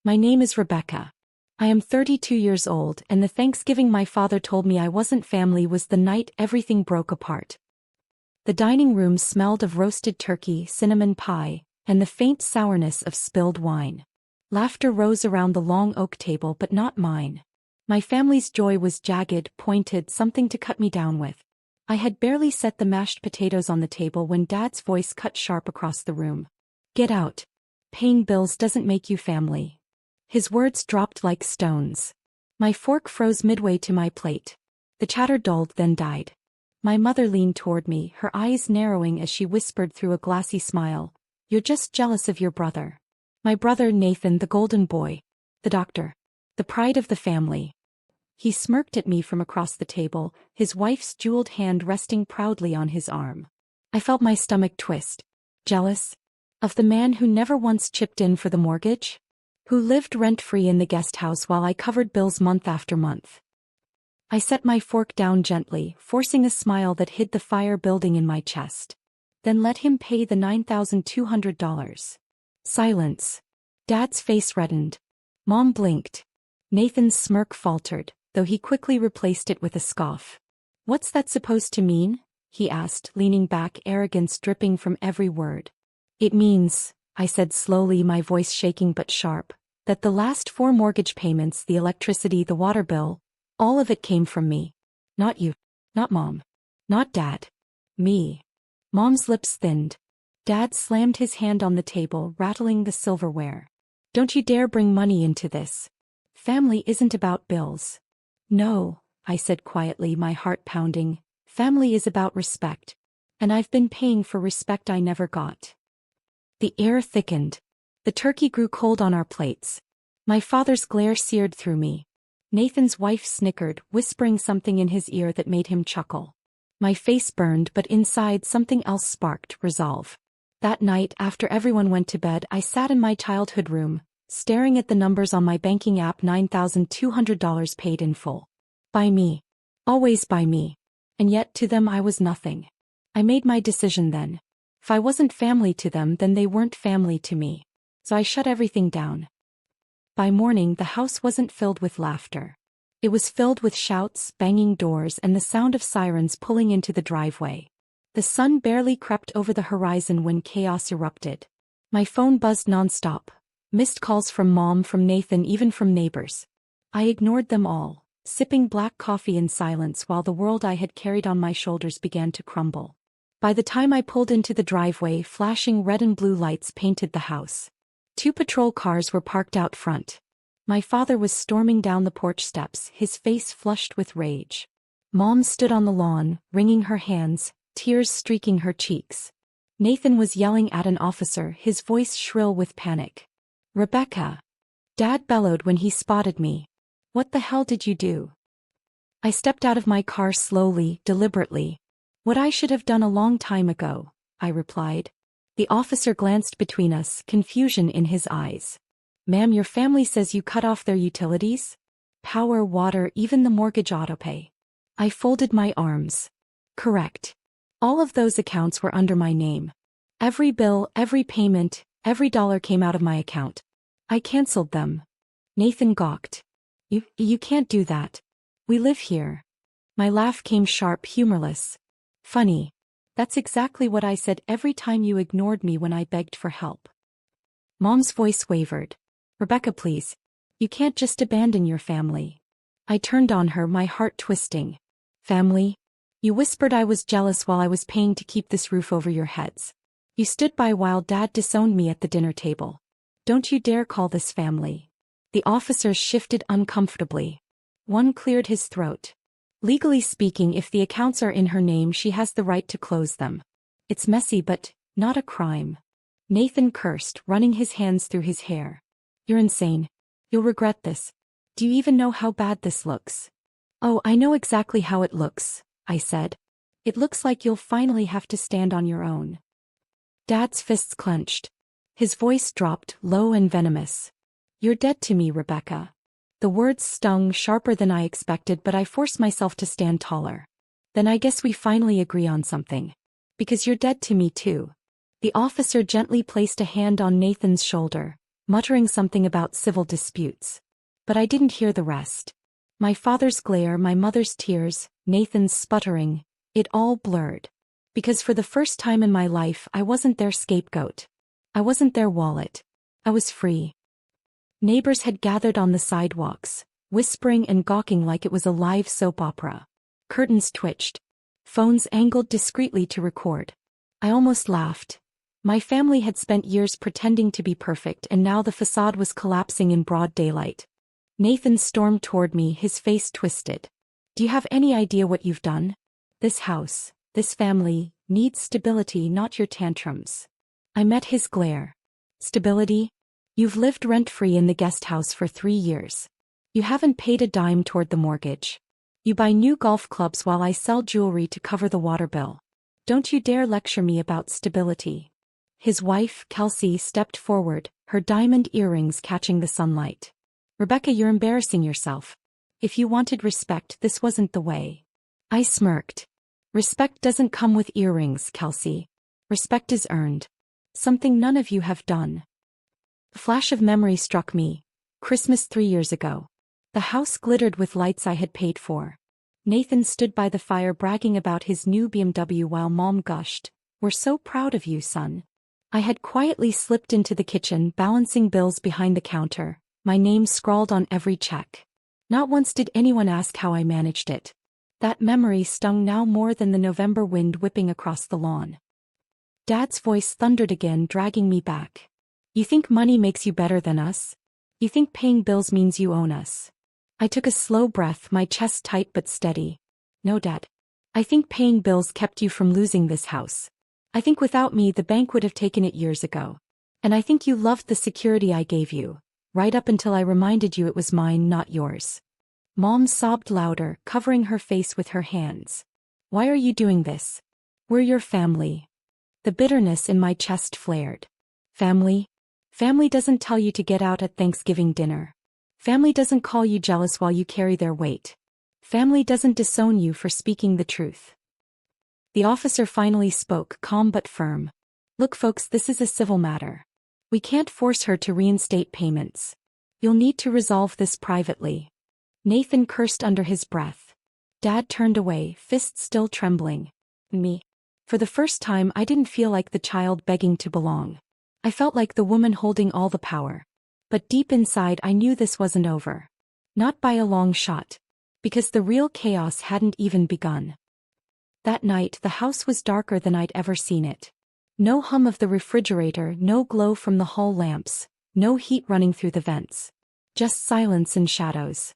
My name is Rebecca. I am 32 years old, and the Thanksgiving my father told me I wasn't family was the night everything broke apart. The dining room smelled of roasted turkey, cinnamon pie, and the faint sourness of spilled wine. Laughter rose around the long oak table, but not mine. My family's joy was jagged, pointed, something to cut me down with. I had barely set the mashed potatoes on the table when Dad's voice cut sharp across the room. "Get out. Paying bills doesn't make you family." His words dropped like stones. My fork froze midway to my plate. The chatter dulled, then died. My mother leaned toward me, her eyes narrowing as she whispered through a glassy smile, "You're just jealous of your brother." My brother Nathan, the golden boy. The doctor. The pride of the family. He smirked at me from across the table, his wife's jeweled hand resting proudly on his arm. I felt my stomach twist. Jealous? Of the man who never once chipped in for the mortgage? Who lived rent-free in the guest house while I covered bills month after month? I set my fork down gently, forcing a smile that hid the fire building in my chest. Then let him pay the $9,200. Silence. Dad's face reddened. Mom blinked. Nathan's smirk faltered, though he quickly replaced it with a scoff. "What's that supposed to mean?" he asked, leaning back, arrogance dripping from every word. "It means," I said slowly, my voice shaking but sharp, "that the last 4 mortgage payments, the electricity, the water bill, all of it came from me. Not you. Not Mom. Not Dad. Me." Mom's lips thinned. Dad slammed his hand on the table, rattling the silverware. "Don't you dare bring money into this. Family isn't about bills." "No," I said quietly, my heart pounding. "Family is about respect. And I've been paying for respect I never got." The air thickened. The turkey grew cold on our plates. My father's glare seared through me. Nathan's wife snickered, whispering something in his ear that made him chuckle. My face burned, but inside something else sparked, resolve. That night, after everyone went to bed, I sat in my childhood room, staring at the numbers on my banking app. $9,200 paid in full. By me. Always by me. And yet to them I was nothing. I made my decision then. If I wasn't family to them, then they weren't family to me. So I shut everything down. By morning, the house wasn't filled with laughter. It was filled with shouts, banging doors, and the sound of sirens pulling into the driveway. The sun barely crept over the horizon when chaos erupted. My phone buzzed nonstop. Missed calls from Mom, from Nathan, even from neighbors. I ignored them all, sipping black coffee in silence while the world I had carried on my shoulders began to crumble. By the time I pulled into the driveway, flashing red and blue lights painted the house. 2 patrol cars were parked out front. My father was storming down the porch steps, his face flushed with rage. Mom stood on the lawn, wringing her hands, tears streaking her cheeks. Nathan was yelling at an officer, his voice shrill with panic. "Rebecca!" Dad bellowed when he spotted me. "What the hell did you do?" I stepped out of my car slowly, deliberately. "What I should have done a long time ago," I replied. The officer glanced between us, confusion in his eyes. "Ma'am, your family says you cut off their utilities? Power, water, even the mortgage autopay." I folded my arms. "Correct. All of those accounts were under my name. Every bill, every payment, every dollar came out of my account. I canceled them." Nathan gawked. You can't do that. We live here." My laugh came sharp, humorless. "Funny. That's exactly what I said every time you ignored me when I begged for help." Mom's voice wavered. "Rebecca, please. You can't just abandon your family." I turned on her, my heart twisting. "Family? You whispered I was jealous while I was paying to keep this roof over your heads. You stood by while Dad disowned me at the dinner table. Don't you dare call this family." The officers shifted uncomfortably. One cleared his throat. "Legally speaking, if the accounts are in her name, she has the right to close them. It's messy, but not a crime." Nathan cursed, running his hands through his hair. "You're insane. You'll regret this. Do you even know how bad this looks?" "Oh, I know exactly how it looks," I said. "It looks like you'll finally have to stand on your own." Dad's fists clenched. His voice dropped, low and venomous. "You're dead to me, Rebecca." The words stung sharper than I expected, but I forced myself to stand taller. "Then I guess we finally agree on something. Because you're dead to me too." The officer gently placed a hand on Nathan's shoulder, muttering something about civil disputes. But I didn't hear the rest. My father's glare, my mother's tears, Nathan's sputtering, it all blurred. Because for the first time in my life I wasn't their scapegoat. I wasn't their wallet. I was free. Neighbors had gathered on the sidewalks, whispering and gawking like it was a live soap opera. Curtains twitched. Phones angled discreetly to record. I almost laughed. My family had spent years pretending to be perfect, and now the facade was collapsing in broad daylight. Nathan stormed toward me, his face twisted. Do you have any idea what you've done? This house, this family, needs stability, not your tantrums. I met his glare. Stability? You've lived rent-free in the guest house for 3 years. You haven't paid a dime toward the mortgage. You buy new golf clubs while I sell jewelry to cover the water bill. Don't you dare lecture me about stability. His wife, Kelsey, stepped forward, her diamond earrings catching the sunlight. Rebecca, you're embarrassing yourself. If you wanted respect, this wasn't the way. I smirked. Respect doesn't come with earrings, Kelsey. Respect is earned. Something none of you have done. A flash of memory struck me. Christmas 3 years ago. The house glittered with lights I had paid for. Nathan stood by the fire bragging about his new BMW while Mom gushed, "We're so proud of you, son." I had quietly slipped into the kitchen, balancing bills behind the counter, my name scrawled on every check. Not once did anyone ask how I managed it. That memory stung now more than the November wind whipping across the lawn. Dad's voice thundered again, dragging me back. You think money makes you better than us? You think paying bills means you own us? I took a slow breath, my chest tight but steady. No, Dad. I think paying bills kept you from losing this house. I think without me the bank would have taken it years ago. And I think you loved the security I gave you, right up until I reminded you it was mine, not yours. Mom sobbed louder, covering her face with her hands. Why are you doing this? We're your family. The bitterness in my chest flared. Family? Family doesn't tell you to get out at Thanksgiving dinner. Family doesn't call you jealous while you carry their weight. Family doesn't disown you for speaking the truth. The officer finally spoke, calm but firm. Look, folks, this is a civil matter. We can't force her to reinstate payments. You'll need to resolve this privately. Nathan cursed under his breath. Dad turned away, fists still trembling. Me. For the first time, I didn't feel like the child begging to belong. I felt like the woman holding all the power. But deep inside I knew this wasn't over. Not by a long shot. Because the real chaos hadn't even begun. That night the house was darker than I'd ever seen it. No hum of the refrigerator, no glow from the hall lamps, no heat running through the vents. Just silence and shadows.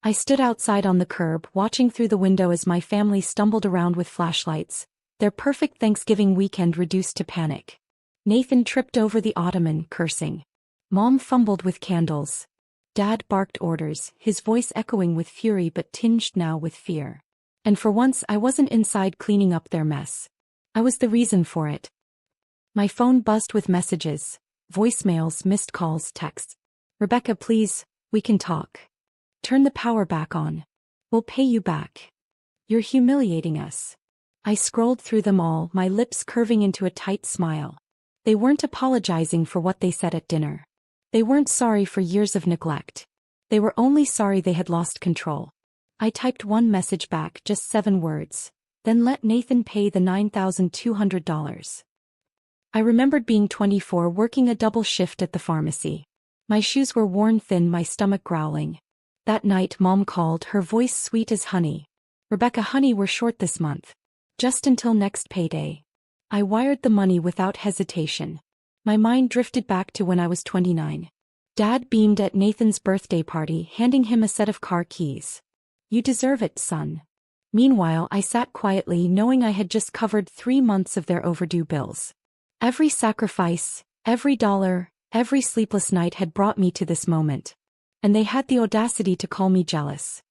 I stood outside on the curb, watching through the window as my family stumbled around with flashlights, their perfect Thanksgiving weekend reduced to panic. Nathan tripped over the ottoman, cursing. Mom fumbled with candles. Dad barked orders, his voice echoing with fury but tinged now with fear. And for once I wasn't inside cleaning up their mess. I was the reason for it. My phone buzzed with messages, voicemails, missed calls, texts. Rebecca, please, we can talk. Turn the power back on. We'll pay you back. You're humiliating us. I scrolled through them all, my lips curving into a tight smile. They weren't apologizing for what they said at dinner. They weren't sorry for years of neglect. They were only sorry they had lost control. I typed one message back, just 7 words. Then let Nathan pay the $9,200. I remembered being 24, working a double shift at the pharmacy. My shoes were worn thin, my stomach growling. That night Mom called, her voice sweet as honey. Rebecca, honey, we're short this month. Just until next payday. I wired the money without hesitation. My mind drifted back to when I was 29. Dad beamed at Nathan's birthday party, handing him a set of car keys. You deserve it, son. Meanwhile, I sat quietly, knowing I had just covered 3 months of their overdue bills. Every sacrifice, every dollar, every sleepless night had brought me to this moment. And they had the audacity to call me jealous.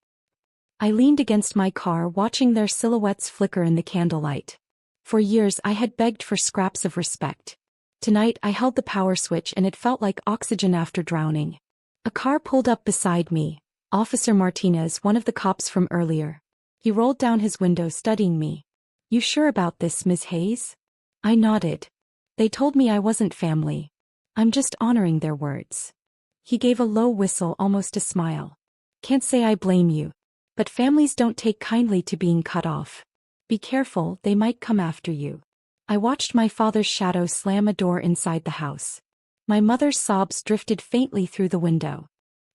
I leaned against my car, watching their silhouettes flicker in the candlelight. For years I had begged for scraps of respect. Tonight I held the power switch and it felt like oxygen after drowning. A car pulled up beside me. Officer Martinez, one of the cops from earlier. He rolled down his window, studying me. You sure about this, Ms. Hayes? I nodded. They told me I wasn't family. I'm just honoring their words. He gave a low whistle, almost a smile. Can't say I blame you. But families don't take kindly to being cut off. Be careful, they might come after you. I watched my father's shadow slam a door inside the house. My mother's sobs drifted faintly through the window.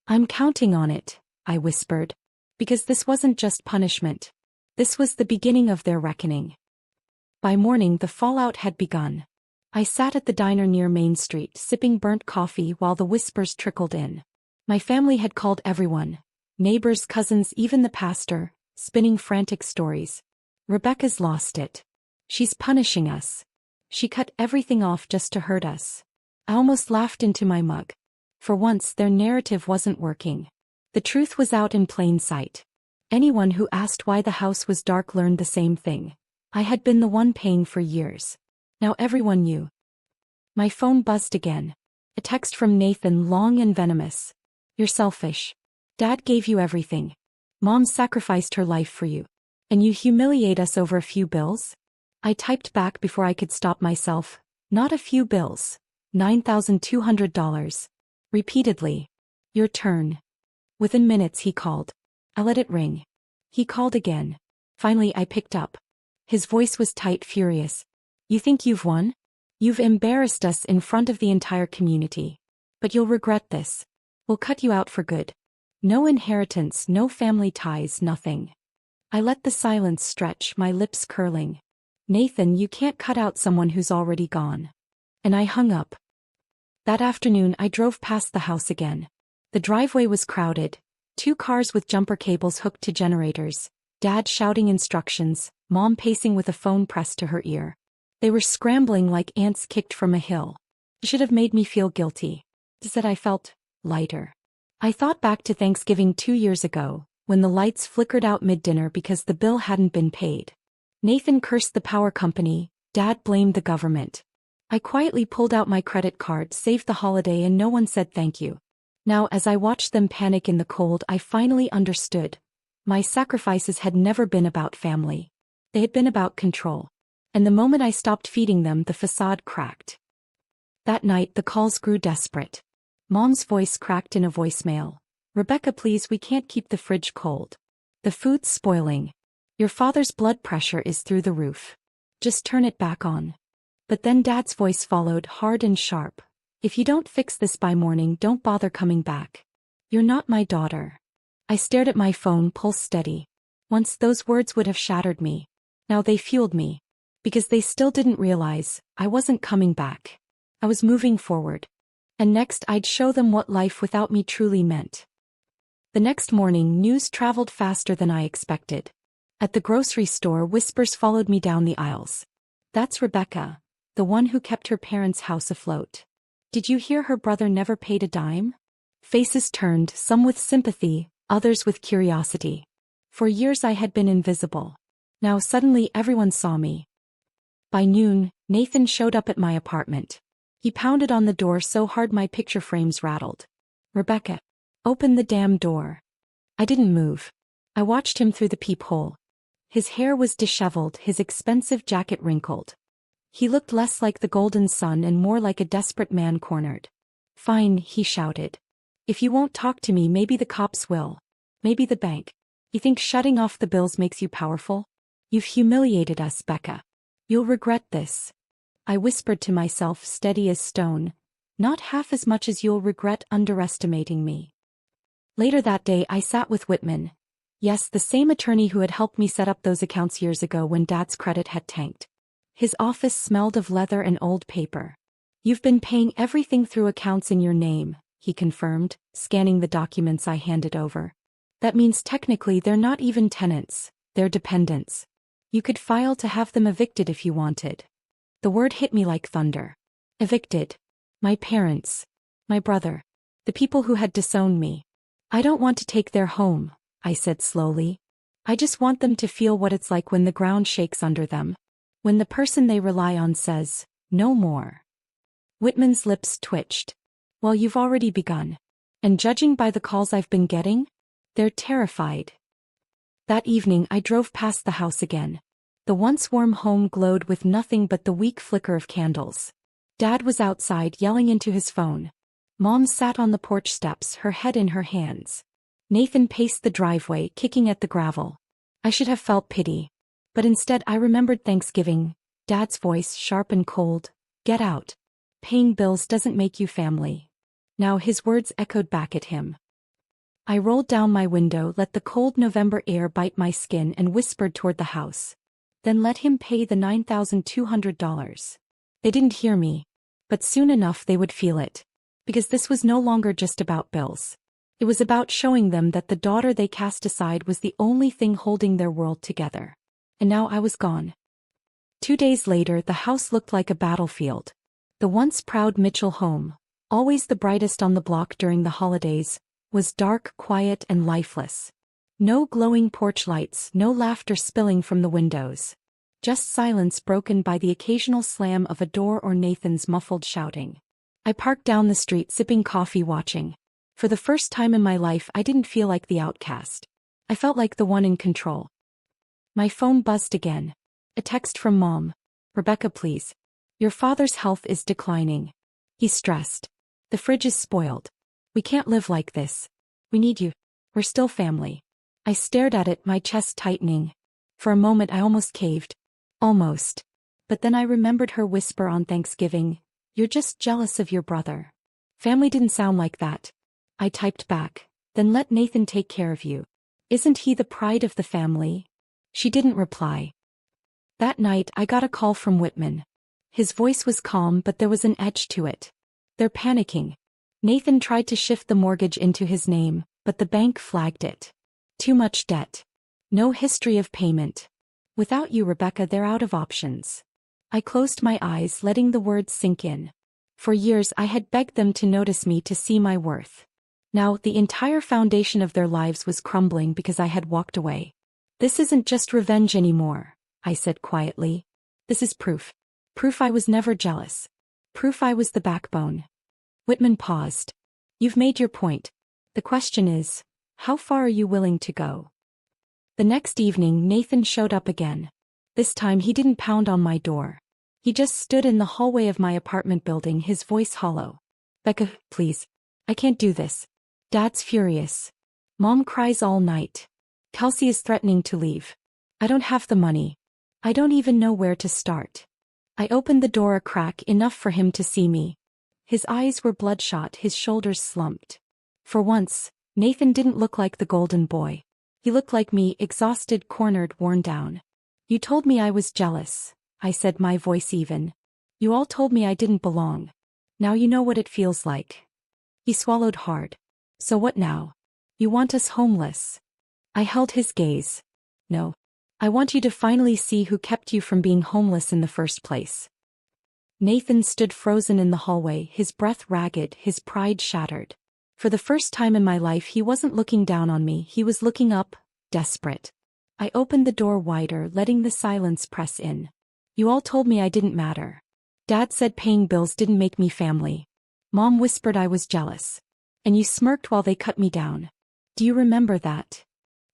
I'm counting on it, I whispered. Because this wasn't just punishment. This was the beginning of their reckoning. By morning the fallout had begun. I sat at the diner near Main Street, sipping burnt coffee while the whispers trickled in. My family had called everyone. Neighbors, cousins, even the pastor, spinning frantic stories. Rebecca's lost it. She's punishing us. She cut everything off just to hurt us. I almost laughed into my mug. For once their narrative wasn't working. The truth was out in plain sight. Anyone who asked why the house was dark learned the same thing. I had been the one paying for years. Now everyone knew. My phone buzzed again. A text from Nathan, long and venomous. You're selfish. Dad gave you everything. Mom sacrificed her life for you. And you humiliate us over a few bills? I typed back before I could stop myself. Not a few bills. $9,200. Repeatedly. Your turn. Within minutes he called. I let it ring. He called again. Finally I picked up. His voice was tight, furious. You think you've won? You've embarrassed us in front of the entire community. But you'll regret this. We'll cut you out for good. No inheritance, no family ties, nothing. I let the silence stretch, my lips curling. Nathan, you can't cut out someone who's already gone. And I hung up. That afternoon I drove past the house again. The driveway was crowded. 2 cars with jumper cables hooked to generators. Dad shouting instructions, Mom pacing with a phone pressed to her ear. They were scrambling like ants kicked from a hill. It should have made me feel guilty. Instead I felt lighter. I thought back to Thanksgiving 2 years ago, when the lights flickered out mid-dinner because the bill hadn't been paid. Nathan cursed the power company, Dad blamed the government. I quietly pulled out my credit card, saved the holiday, and no one said thank you. Now as I watched them panic in the cold, I finally understood. My sacrifices had never been about family. They had been about control. And the moment I stopped feeding them, the facade cracked. That night the calls grew desperate. Mom's voice cracked in a voicemail. Rebecca, please, we can't keep the fridge cold. The food's spoiling. Your father's blood pressure is through the roof. Just turn it back on. But then Dad's voice followed, hard and sharp. If you don't fix this by morning, don't bother coming back. You're not my daughter. I stared at my phone, pulse steady. Once those words would have shattered me. Now they fueled me. Because they still didn't realize, I wasn't coming back. I was moving forward. And next I'd show them what life without me truly meant. The next morning news traveled faster than I expected. At the grocery store, whispers followed me down the aisles. That's Rebecca, the one who kept her parents' house afloat. Did you hear her brother never paid a dime? Faces turned, some with sympathy, others with curiosity. For years I had been invisible. Now suddenly everyone saw me. By noon, Nathan showed up at my apartment. He pounded on the door so hard my picture frames rattled. Rebecca, open the damn door. I didn't move. I watched him through the peephole. His hair was disheveled, his expensive jacket wrinkled. He looked less like the golden sun and more like a desperate man cornered. Fine, he shouted. If you won't talk to me, maybe the cops will. Maybe the bank. You think shutting off the bills makes you powerful? You've humiliated us, Becca. You'll regret this. I whispered to myself, steady as stone. Not half as much as you'll regret underestimating me. Later that day I sat with Whitman. Yes, the same attorney who had helped me set up those accounts years ago when Dad's credit had tanked. His office smelled of leather and old paper. You've been paying everything through accounts in your name, he confirmed, scanning the documents I handed over. That means technically they're not even tenants, they're dependents. You could file to have them evicted if you wanted. The word hit me like thunder. Evicted. My parents. My brother. The people who had disowned me. I don't want to take their home, I said slowly. I just want them to feel what it's like when the ground shakes under them. When the person they rely on says, no more. Whitman's lips twitched. Well, you've already begun. And judging by the calls I've been getting, they're terrified. That evening I drove past the house again. The once warm home glowed with nothing but the weak flicker of candles. Dad was outside yelling into his phone. Mom sat on the porch steps, her head in her hands. Nathan paced the driveway, kicking at the gravel. I should have felt pity. But instead I remembered Thanksgiving. Dad's voice, sharp and cold. Get out. Paying bills doesn't make you family. Now his words echoed back at him. I rolled down my window, let the cold November air bite my skin, and whispered toward the house. Then let him pay the $9,200. They didn't hear me. But soon enough they would feel it. Because this was no longer just about bills. It was about showing them that the daughter they cast aside was the only thing holding their world together. And now I was gone. 2 days later the house looked like a battlefield. The once proud Mitchell home, always the brightest on the block during the holidays, was dark, quiet, and lifeless. No glowing porch lights, no laughter spilling from the windows. Just silence broken by the occasional slam of a door or Nathan's muffled shouting. I parked down the street sipping coffee, watching. For the first time in my life I didn't feel like the outcast. I felt like the one in control. My phone buzzed again. A text from Mom. Rebecca, please. Your father's health is declining. He's stressed. The fridge is spoiled. We can't live like this. We need you. We're still family. I stared at it, my chest tightening. For a moment I almost caved. Almost. But then I remembered her whisper on Thanksgiving. You're just jealous of your brother. Family didn't sound like that. I typed back. Then let Nathan take care of you. Isn't he the pride of the family? She didn't reply. That night I got a call from Whitman. His voice was calm, but there was an edge to it. They're panicking. Nathan tried to shift the mortgage into his name, but the bank flagged it. Too much debt. No history of payment. Without you, Rebecca, they're out of options. I closed my eyes, letting the words sink in. For years I had begged them to notice me, to see my worth. Now the entire foundation of their lives was crumbling because I had walked away. This isn't just revenge anymore, I said quietly. This is proof. Proof I was never jealous. Proof I was the backbone. Whitman paused. You've made your point. The question is, how far are you willing to go? The next evening Nathan showed up again. This time he didn't pound on my door. He just stood in the hallway of my apartment building, his voice hollow. Becca, please. I can't do this. Dad's furious. Mom cries all night. Kelsey is threatening to leave. I don't have the money. I don't even know where to start. I opened the door a crack enough for him to see me. His eyes were bloodshot, his shoulders slumped. For once, Nathan didn't look like the golden boy. He looked like me, exhausted, cornered, worn down. You told me I was jealous, I said, my voice even. You all told me I didn't belong. Now you know what it feels like. He swallowed hard. So what now? You want us homeless? I held his gaze. No. I want you to finally see who kept you from being homeless in the first place. Nathan stood frozen in the hallway, his breath ragged, his pride shattered. For the first time in my life he wasn't looking down on me, he was looking up, desperate. I opened the door wider, letting the silence press in. You all told me I didn't matter. Dad said paying bills didn't make me family. Mom whispered I was jealous. And you smirked while they cut me down. Do you remember that?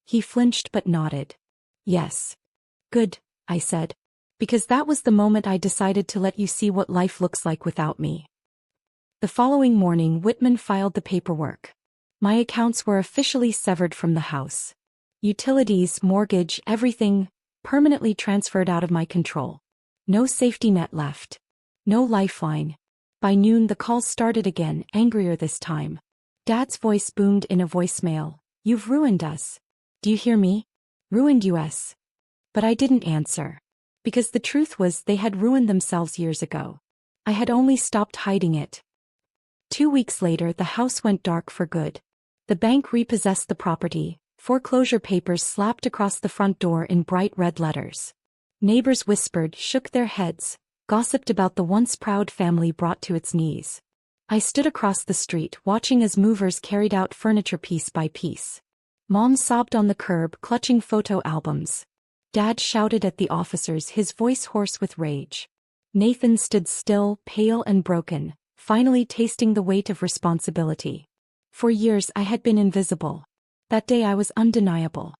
He flinched but nodded. Yes. Good, I said. Because that was the moment I decided to let you see what life looks like without me. The following morning Whitman filed the paperwork. My accounts were officially severed from the house. Utilities, mortgage, everything, permanently transferred out of my control. No safety net left. No lifeline. By noon the calls started again, angrier this time. Dad's voice boomed in a voicemail. You've ruined us. Do you hear me? Ruined us. But I didn't answer. Because the truth was they had ruined themselves years ago. I had only stopped hiding it. 2 weeks later the house went dark for good. The bank repossessed the property, foreclosure papers slapped across the front door in bright red letters. Neighbors whispered, shook their heads, gossiped about the once proud family brought to its knees. I stood across the street watching as movers carried out furniture piece by piece. Mom sobbed on the curb, clutching photo albums. Dad shouted at the officers, his voice hoarse with rage. Nathan stood still, pale and broken, finally tasting the weight of responsibility. For years I had been invisible. That day I was undeniable.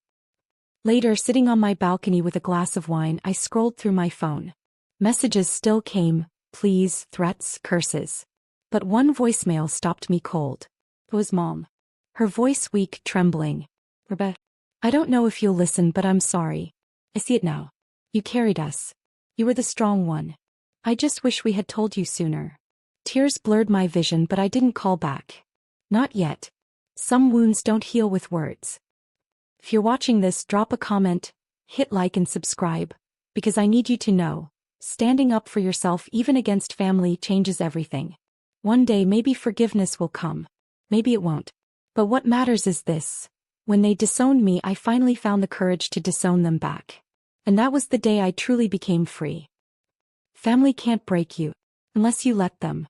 Later, sitting on my balcony with a glass of wine, I scrolled through my phone. Messages still came. pleas, threats, curses. But one voicemail stopped me cold. It was Mom. Her voice weak, trembling. Rebecca, I don't know if you'll listen, but I'm sorry. I see it now. You carried us. You were the strong one. I just wish we had told you sooner. Tears blurred my vision, but I didn't call back. Not yet. Some wounds don't heal with words. If you're watching this, drop a comment, hit like and subscribe, because I need you to know, standing up for yourself even against family changes everything. One day maybe forgiveness will come. Maybe it won't. But what matters is this. When they disowned me, I finally found the courage to disown them back. And that was the day I truly became free. Family can't break you unless you let them.